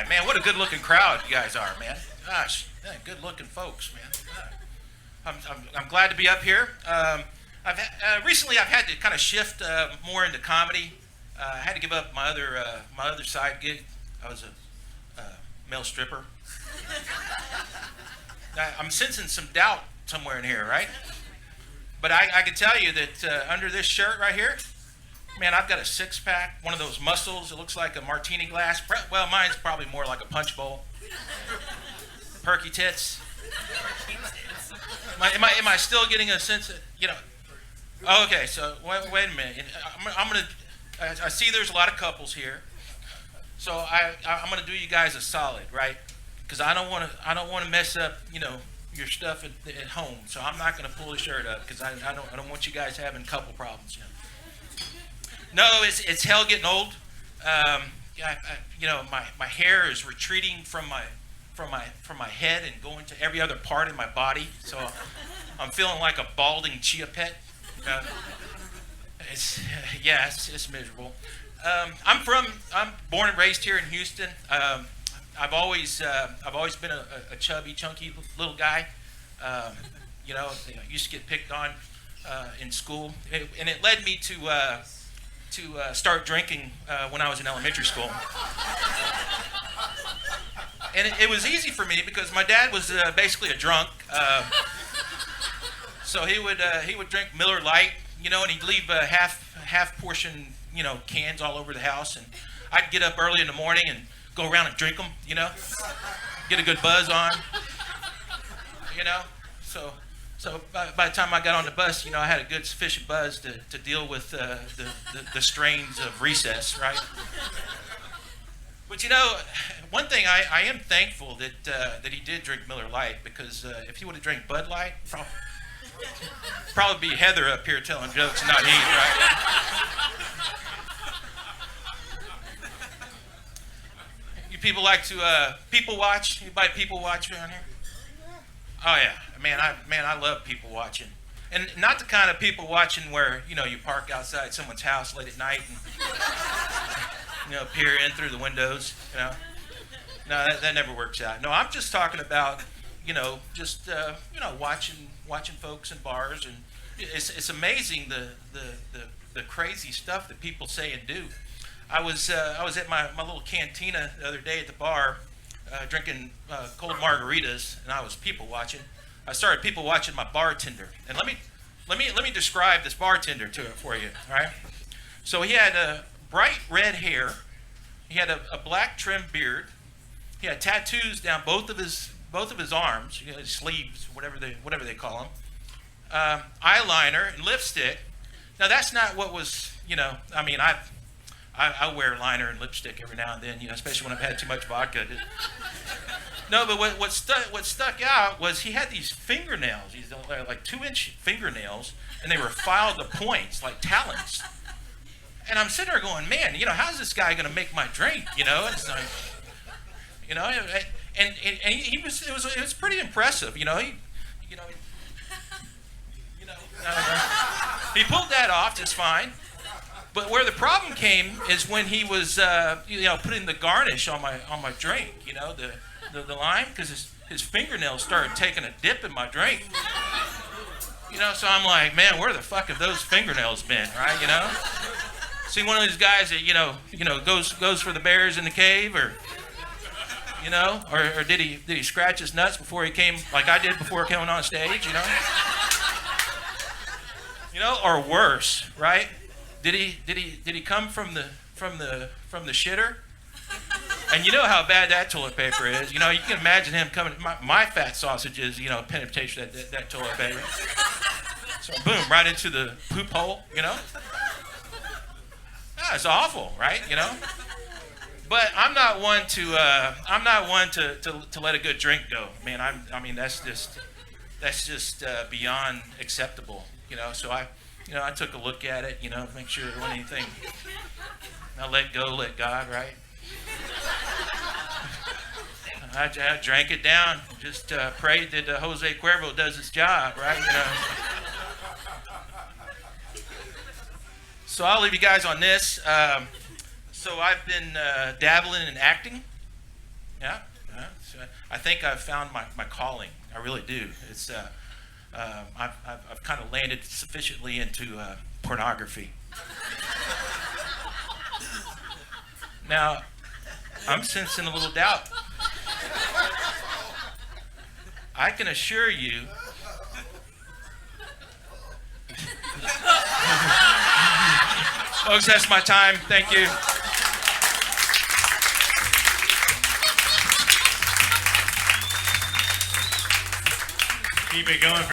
right, man. What a good-looking crowd you guys are, man. Gosh, man, good-looking folks, man. I'm glad to be up here. Recently I've had to kind of shift more into comedy. I had to give up my other side gig. I was a male stripper. I'm sensing some doubt somewhere in here, right? But I can tell you that under this shirt right here, man, I've got a six-pack, one of those muscles. It looks like a martini glass. Well, mine's probably more like a punch bowl. Perky tits. Am I still getting a sense of, Oh, okay, so wait a minute. I see there's a lot of couples here. So I'm gonna do you guys a solid, right? Because I don't want to mess up, your stuff at home. So I'm not gonna pull the shirt up because I don't want you guys having couple problems. No, it's hell getting old. My hair is retreating from my head and going to every other part in my body. So I'm feeling like a balding chia pet. It's miserable. I'm born and raised here in Houston. I've always been a chubby, chunky little guy. I used to get picked on in school, and it led me to start drinking when I was in elementary school. And it was easy for me because my dad was basically a drunk. So he would drink Miller Lite, and he'd leave half portion, cans all over the house. And I'd get up early in the morning and go around and drink them, get a good buzz on, So by the time I got on the bus, I had a good sufficient buzz to deal with the strains of recess, right? But one thing I am thankful that he did drink Miller Lite, because if he would have drank Bud Light, probably be Heather up here telling jokes, not Heath, right? You people like to people watch? Anybody people watch around here? Oh yeah, I love people watching, and not the kind of people watching where you park outside someone's house late at night and peer in through the windows. No, that never works out. No, I'm just talking about watching folks in bars, and it's amazing the crazy stuff that people say and do. I was at my little cantina the other day at the bar, drinking cold margaritas, and I was people watching. I started people watching my bartender, and let me describe this bartender for you. All right, so he had a bright red hair, he had a black trim beard, he had tattoos down both of his arms, his sleeves, whatever they call them, eyeliner and lipstick. Now that's not what was I wear liner and lipstick every now and then, especially when I've had too much vodka. No, but what stuck out was he had these fingernails, these like 2-inch fingernails, and they were filed to points like talons. And I'm sitting there going, man, how's this guy going to make my drink? It's like, and it was pretty impressive. He pulled that off just fine. But where the problem came is when he was, putting the garnish on my drink, the lime, because his fingernails started taking a dip in my drink. So I'm like, man, where the fuck have those fingernails been, right? See one of these guys that goes for the bears in the cave, or or did he scratch his nuts before he came, like I did before coming on stage, or worse, right? Did he come from the shitter? And you know how bad that toilet paper is. You can imagine him coming. My fat sausages, penetration that toilet paper. So boom, right into the poop hole. It's awful, right? But I'm not one to let a good drink go, man. That's just beyond acceptable. So I took a look at it, make sure there wasn't anything. I let go, let God, right? I drank it down, just prayed that Jose Cuervo does his job, right? So I'll leave you guys on this. So I've been dabbling in acting. Yeah. So I think I've found my calling. I really do. It's I've kind of landed sufficiently into pornography. Now, I'm sensing a little doubt. I can assure you. Folks, that's my time. Thank you. Keep it going.